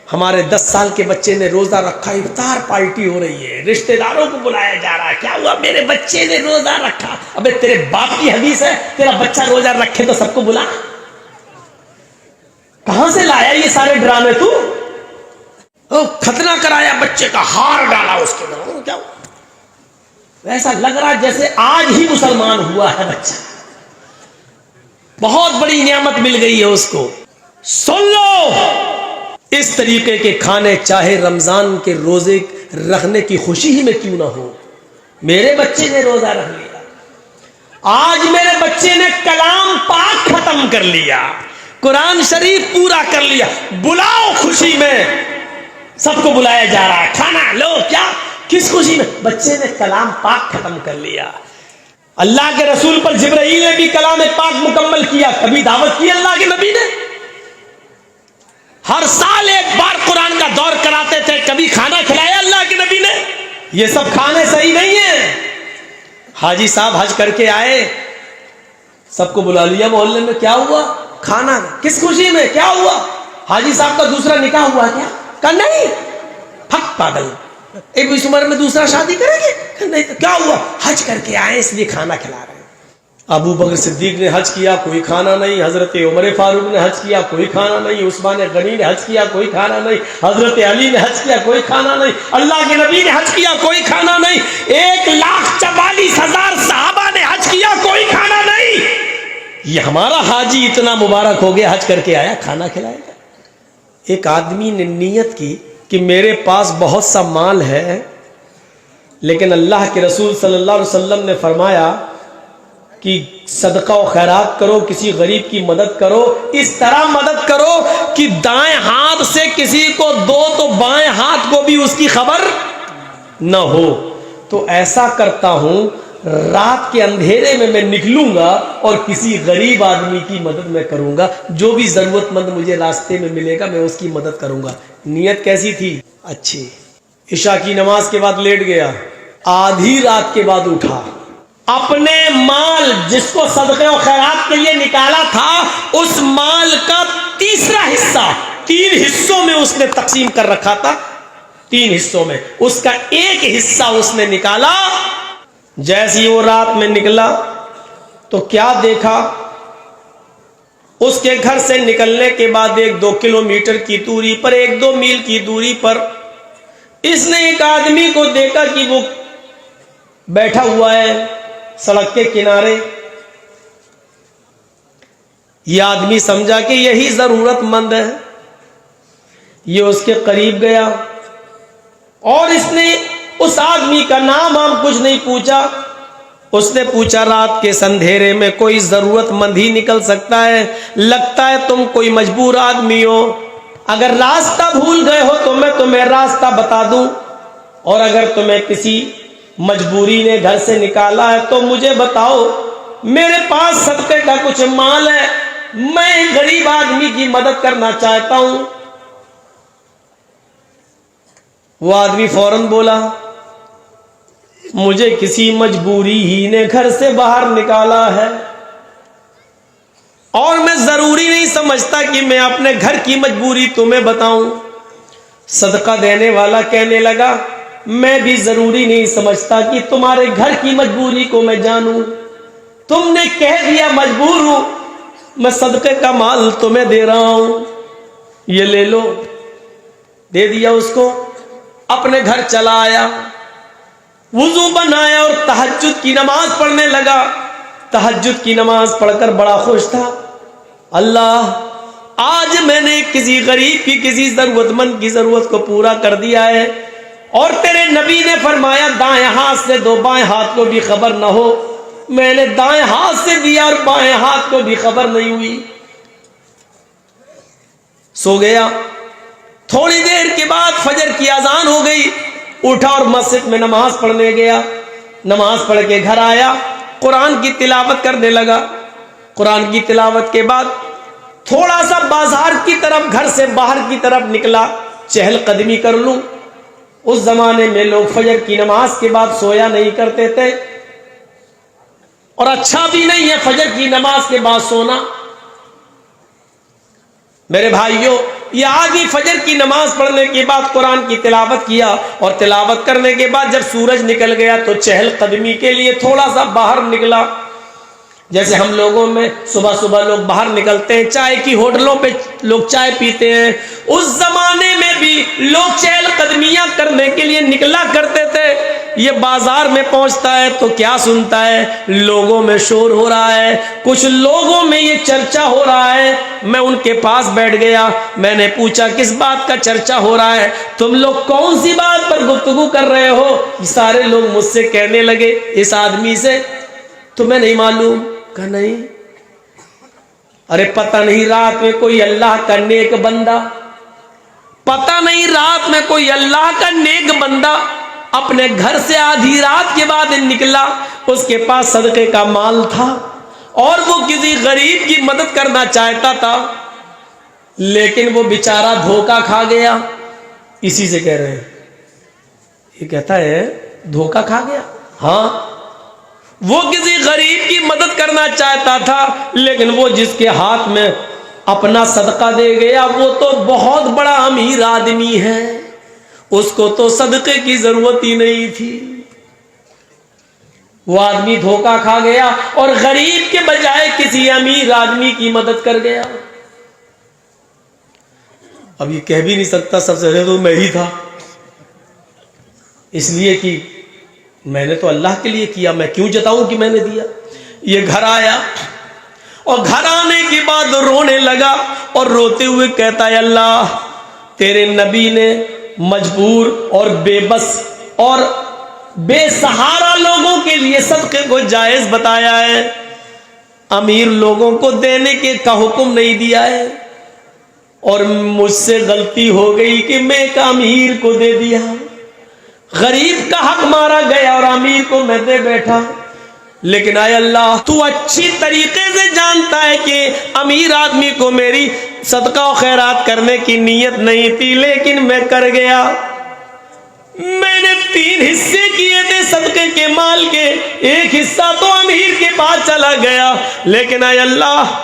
ہمارے 10 سال کے بچے نے روزہ رکھا، افطار پارٹی ہو رہی ہے، رشتہ داروں کو بلایا جا رہا ہے، کیا ہوا میرے بچے نے روزہ رکھا۔ ابے تیرے باپ کی حدیث ہے تیرا بچہ روزہ رکھے تو سب کو بلا؟ کہاں سے لایا یہ سارے ڈرامے تو؟ ختنہ کرایا بچے کا، ہار ڈالا اس کے اندر، کیا ہوا؟ ایسا لگ رہا جیسے آج ہی مسلمان ہوا ہے بچہ، بہت بڑی نعمت مل گئی ہے اس کو۔ سن لو، اس طریقے کے کھانے چاہے رمضان کے روزے رکھنے کی خوشی ہی میں کیوں نہ ہو۔ میرے بچے نے روزہ رکھ لیا، آج میرے بچے نے کلام پاک ختم کر لیا، قرآن شریف پورا کر لیا، بلاؤ خوشی میں، سب کو بلایا جا رہا ہے، کھانا لو، کیا کس خوشی میں؟ بچے نے کلام پاک ختم کر لیا۔ اللہ کے رسول پر جبرائیل نے بھی کلام پاک مکمل کیا، کبھی دعوت کی اللہ کے نبی نے؟ ہر سال ایک بار قرآن کا دور کراتے تھے، کبھی کھانا کھلایا اللہ کے نبی نے؟ یہ سب کھانے صحیح نہیں ہیں۔ حاجی صاحب حج کر کے آئے، سب کو بلا لیا محلے میں، کیا ہوا؟ کھانا، کس خوشی میں؟ کیا ہوا؟ حاجی صاحب کا دوسرا نکاح ہوا کیا؟ کہ نہیں؟ پھک پاگل، ایک اس عمر میں دوسرا شادی کریں گے؟ نہیں، کیا ہوا؟ حج کر کے آئے اس لیے کھانا کھلا رہے ہیں۔ ابو بکر صدیق نے حج کیا، کوئی کھانا نہیں۔ حضرت عمر فاروق نے حج کیا، کوئی کھانا نہیں۔ عثمان غنی نے حج کیا، کوئی کھانا نہیں۔ حضرت علی نے حج کیا، کوئی کھانا نہیں۔ اللہ کے نبی نے حج کیا، کوئی کھانا نہیں۔ 1,44,000 صحابہ نے حج کیا، کوئی کھانا نہیں۔ یہ ہمارا حاجی اتنا مبارک ہو گیا، حج کر کے آیا، کھانا کھلائے گا۔ ایک آدمی نے نیت کی کہ میرے پاس بہت سا مال ہے، لیکن اللہ کے رسول صلی اللہ علیہ وسلم نے فرمایا کہ صدقہ و خیرات کرو، کسی غریب کی مدد کرو، اس طرح مدد کرو کہ دائیں ہاتھ سے کسی کو دو تو بائیں ہاتھ کو بھی اس کی خبر نہ ہو۔ تو ایسا کرتا ہوں، رات کے اندھیرے میں نکلوں گا اور کسی غریب آدمی کی مدد میں کروں گا، جو بھی ضرورت مند مجھے راستے میں ملے گا میں اس کی مدد کروں گا۔ نیت کیسی تھی؟ اچھی۔ عشاء کی نماز کے بعد لیٹ گیا، آدھی رات کے بعد اٹھا، اپنے مال جس کو صدقے و خیرات کے لیے نکالا تھا اس مال کا تیسرا حصہ 3 حصوں میں اس نے تقسیم کر رکھا تھا، 3 حصوں میں اس کا ایک حصہ اس نے نکالا۔ جیسے ہی وہ رات میں نکلا تو کیا دیکھا؟ اس کے گھر سے نکلنے کے بعد 1-2 کلومیٹر کی دوری پر، 1-2 میل کی دوری پر اس نے ایک آدمی کو دیکھا کہ وہ بیٹھا ہوا ہے سڑک کے کنارے۔ یہ آدمی سمجھا کہ یہی ضرورت مند ہے، یہ اس کے قریب گیا اور اس نے اس آدمی کا نام کچھ نہیں پوچھا، اس نے پوچھا رات کے اندھیرے میں کوئی ضرورت مند ہی نکل سکتا ہے؟ لگتا ہے تم کوئی مجبور آدمی ہو، اگر راستہ بھول گئے ہو تو میں تمہیں راستہ بتا دوں، اور اگر تمہیں کسی مجبوری نے گھر سے نکالا ہے تو مجھے بتاؤ، میرے پاس صدقے کا کچھ مال ہے، میں ایک غریب آدمی کی مدد کرنا چاہتا ہوں۔ وہ آدمی فوراً بولا، مجھے کسی مجبوری ہی نے گھر سے باہر نکالا ہے، اور میں ضروری نہیں سمجھتا کہ میں اپنے گھر کی مجبوری تمہیں بتاؤں۔ صدقہ دینے والا کہنے لگا، میں بھی ضروری نہیں سمجھتا کہ تمہارے گھر کی مجبوری کو میں جانوں، تم نے کہہ دیا مجبور ہوں، میں صدقے کا مال تمہیں دے رہا ہوں، یہ لے لو۔ دے دیا اس کو، اپنے گھر چلا آیا، وضو بنایا اور تہجد کی نماز پڑھنے لگا۔ تہجد کی نماز پڑھ کر بڑا خوش تھا، اللہ آج میں نے کسی غریب کی، کسی ضرورت مند کی ضرورت کو پورا کر دیا ہے، اور تیرے نبی نے فرمایا دائیں ہاتھ سے دو، بائیں ہاتھ کو بھی خبر نہ ہو، میں نے دائیں ہاتھ سے دیا اور بائیں ہاتھ کو بھی خبر نہیں ہوئی۔ سو گیا۔ تھوڑی دیر کے بعد فجر کی اذان ہو گئی، اٹھا اور مسجد میں نماز پڑھنے گیا۔ نماز پڑھ کے گھر آیا، قرآن کی تلاوت کرنے لگا۔ قرآن کی تلاوت کے بعد تھوڑا سا بازار کی طرف، گھر سے باہر کی طرف نکلا، چہل قدمی کر لوں۔ اس زمانے میں لوگ فجر کی نماز کے بعد سویا نہیں کرتے تھے، اور اچھا بھی نہیں ہے فجر کی نماز کے بعد سونا۔ میرے بھائیوں، یہ آدمی فجر کی نماز پڑھنے کے بعد قرآن کی تلاوت کیا، اور تلاوت کرنے کے بعد جب سورج نکل گیا تو چہل قدمی کے لیے تھوڑا سا باہر نکلا. جیسے ہم لوگوں میں صبح صبح لوگ باہر نکلتے ہیں، چائے کی ہوٹلوں پہ لوگ چائے پیتے ہیں، اس زمانے میں بھی لوگ چہل قدمیاں کرنے کے لیے نکلا کرتے تھے. یہ بازار میں پہنچتا ہے تو کیا سنتا ہے؟ لوگوں میں شور ہو رہا ہے، کچھ لوگوں میں یہ چرچا ہو رہا ہے. میں ان کے پاس بیٹھ گیا، میں نے پوچھا کس بات کا چرچا ہو رہا ہے؟ تم لوگ کون سی بات پر گفتگو کر رہے ہو؟ سارے لوگ مجھ سے کہنے لگے اس آدمی سے تمہیں نہیں معلوم؟ کہا نہیں. ارے پتہ نہیں رات میں کوئی اللہ کا نیک بندہ، پتہ نہیں رات میں کوئی اللہ کا نیک بندہ اپنے گھر سے آدھی رات کے بعد نکلا، اس کے پاس صدقے کا مال تھا اور وہ کسی غریب کی مدد کرنا چاہتا تھا، لیکن وہ بیچارہ دھوکہ کھا گیا. اسی سے کہہ رہے ہیں، یہ کہتا ہے دھوکہ کھا گیا. ہاں، وہ کسی غریب کی مدد کرنا چاہتا تھا، لیکن وہ جس کے ہاتھ میں اپنا صدقہ دے گیا وہ تو بہت بڑا امیر آدمی ہے، اس کو تو صدقے کی ضرورت ہی نہیں تھی. وہ آدمی دھوکہ کھا گیا اور غریب کے بجائے کسی امیر آدمی کی مدد کر گیا. اب یہ کہہ بھی نہیں سکتا سب سے تو میں ہی تھا، اس لیے کہ میں نے تو اللہ کے لیے کیا، میں کیوں جتاؤں کہ میں نے دیا. یہ گھر آیا اور گھر آنے کے بعد رونے لگا اور روتے ہوئے کہتا ہے اللہ تیرے نبی نے مجبور اور بے بس اور بے سہارا لوگوں کے لیے صدقے کو جائز بتایا ہے، امیر لوگوں کو دینے کے کا حکم نہیں دیا ہے، اور مجھ سے غلطی ہو گئی کہ میں ایک امیر کو دے دیا، غریب کا حق مارا گیا اور امیر کو میں دے بیٹھا. لیکن اے اللہ تو اچھی طریقے سے جانتا ہے کہ امیر آدمی کو میری صدقہ و خیرات کرنے کی نیت نہیں تھی، لیکن میں کر گیا. میں نے 3 حصے کیے تھے صدقے کے مال کے، ایک حصہ تو امیر کے پاس چلا گیا، لیکن اے اللہ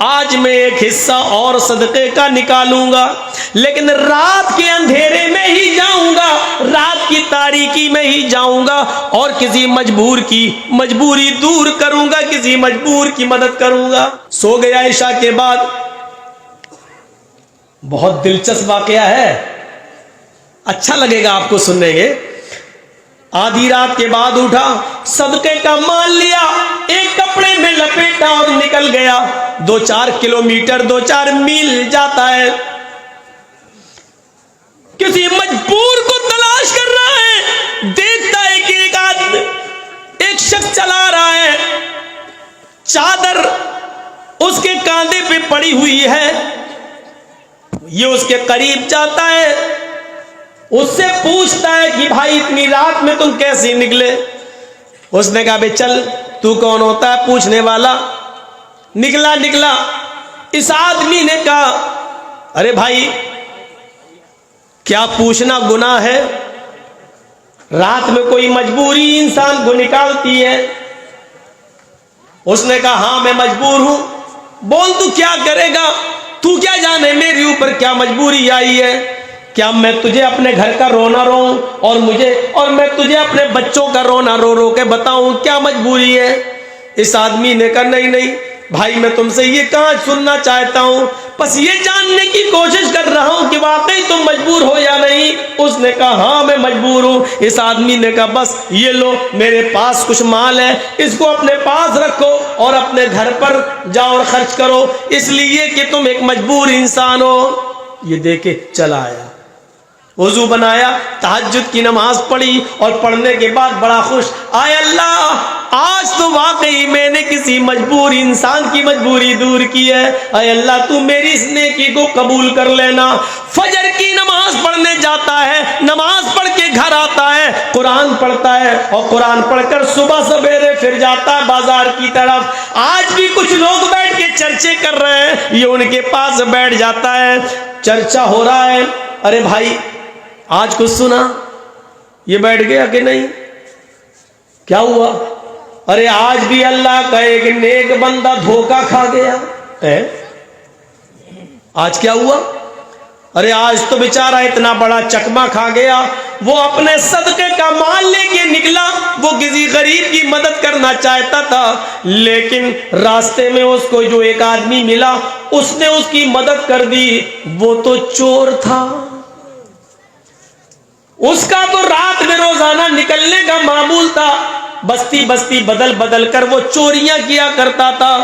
آج میں ایک حصہ اور صدقے کا نکالوں گا، لیکن رات کے اندھیرے میں ہی جاؤں گا، رات کی تاریکی میں ہی جاؤں گا اور کسی مجبور کی مجبوری دور کروں گا، کسی مجبور کی مدد کروں گا. سو گیا عشاء کے بعد. بہت دلچسپ واقعہ ہے، اچھا لگے گا آپ کو سننے گے. آدھی رات کے بعد اٹھا، صدقے کا مال لیا، ایک کپڑے میں لپیٹا اور نکل گیا. 2-4 کلومیٹر 2-4 میل جاتا ہے، کسی مجبور کو تلاش کر رہا ہے. دیکھتا ہے کہ ایک شخص چلا رہا ہے، چادر اس کے کاندھے پہ پڑی ہوئی ہے. یہ اس کے قریب جاتا ہے، اس سے پوچھتا ہے کہ بھائی اتنی رات میں تم کیسے نکلے؟ اس نے کہا بے چل تو کون ہوتا ہے پوچھنے والا؟ نکلا. اس آدمی نے کہا ارے بھائی کیا پوچھنا گناہ ہے؟ رات میں کوئی مجبوری انسان کو نکالتی ہے. اس نے کہا ہاں میں مجبور ہوں. بول تو کیا کرے گا؟ تو کیا جانے میرے اوپر کیا مجبوری آئی ہے؟ کیا میں تجھے اپنے گھر کا رونا رو اور میں تجھے اپنے بچوں کا رونا رو رو کے بتاؤں کیا مجبوری ہے؟ اس آدمی نے کہا نہیں بھائی میں تم سے یہ کہاں سننا چاہتا ہوں، بس یہ جاننے کی کوشش کر رہا ہوں کہ واقعی تم مجبور ہو یا نہیں. اس نے کہا ہاں میں مجبور ہوں. اس آدمی نے کہا بس یہ لو میرے پاس کچھ مال ہے، اس کو اپنے پاس رکھو اور اپنے گھر پر جاؤ اور خرچ کرو، اس لیے کہ تم ایک مجبور انسان ہو. یہ دے کے چلا آیا، وضو بنایا، تہجد کی نماز پڑھی اور پڑھنے کے بعد بڑا خوش. آئے اللہ آج تو واقعی میں نے کسی مجبور انسان کی مجبوری دور کی ہے. اے اللہ تو میری اس نیکی کو قبول کر لینا. فجر کی نماز پڑھنے جاتا ہے، نماز پڑھ کے گھر آتا ہے، قرآن پڑھتا ہے اور قرآن پڑھ کر صبح سویرے پھر جاتا ہے بازار کی طرف. آج بھی کچھ لوگ بیٹھ کے چرچے کر رہے ہیں، یہ ان کے پاس بیٹھ جاتا ہے، چرچا ہو رہا ہے. ارے بھائی آج کچھ سنا؟ یہ بیٹھ گیا کہ نہیں؟ کیا ہوا؟ ارے آج بھی اللہ کا ایک نیک بندہ دھوکہ کھا گیا. آج کیا ہوا؟ ارے آج تو بیچارہ اتنا بڑا چکما کھا گیا، وہ اپنے صدقے کا مال لے کے نکلا، وہ کسی غریب کی مدد کرنا چاہتا تھا، لیکن راستے میں اس کو جو ایک آدمی ملا اس نے اس کی مدد کر دی، وہ تو چور تھا۔ اس کا تو رات میں روزانہ نکلنے کا معمول تھا، بستی بستی بدل بدل کر وہ چوریاں کیا کرتا تھا۔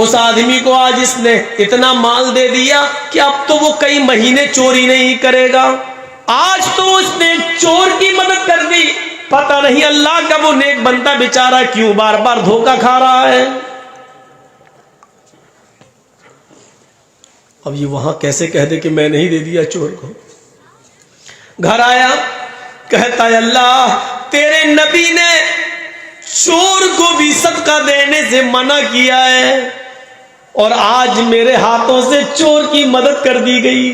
اس آدمی کو آج اس نے اتنا مال دے دیا کہ اب تو وہ کئی مہینے چوری نہیں کرے گا۔ آج تو اس نے چور کی مدد کر دی، پتہ نہیں اللہ کا وہ نیک بندہ بیچارہ کیوں بار بار دھوکہ کھا رہا ہے۔ اب یہ وہاں کیسے کہہ دے کہ میں نہیں دے دیا چور کو؟ گھر آیا، کہتا ہے اللہ تیرے نبی نے چور کو بھی صدقہ دینے سے منع کیا ہے، اور آج میرے ہاتھوں سے چور کی مدد کر دی گئی،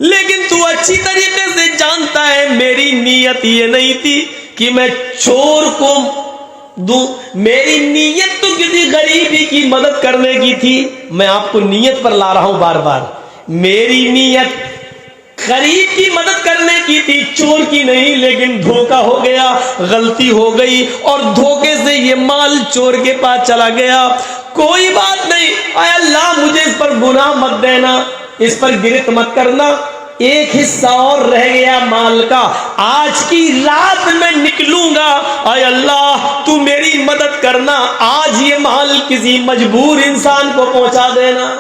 لیکن تو اچھی طریقے سے جانتا ہے میری نیت یہ نہیں تھی کہ میں چور کو دوں، میری نیت تو کسی غریبی کی مدد کرنے کی تھی۔ میں آپ کو نیت پر لا رہا ہوں بار بار، میری نیت غریب کی مدد کرنے کی تھی، چور کی نہیں، لیکن دھوکہ ہو گیا، غلطی ہو گئی، اور دھوکے سے یہ مال چور کے پاس چلا گیا۔ کوئی بات نہیں، اے اللہ مجھے اس پر گناہ مت دینا، اس پر گرفت مت کرنا، ایک حصہ اور رہ گیا مال کا، آج کی رات میں نکلوں گا، اے اللہ تو میری مدد کرنا، آج یہ مال کسی مجبور انسان کو پہنچا دینا۔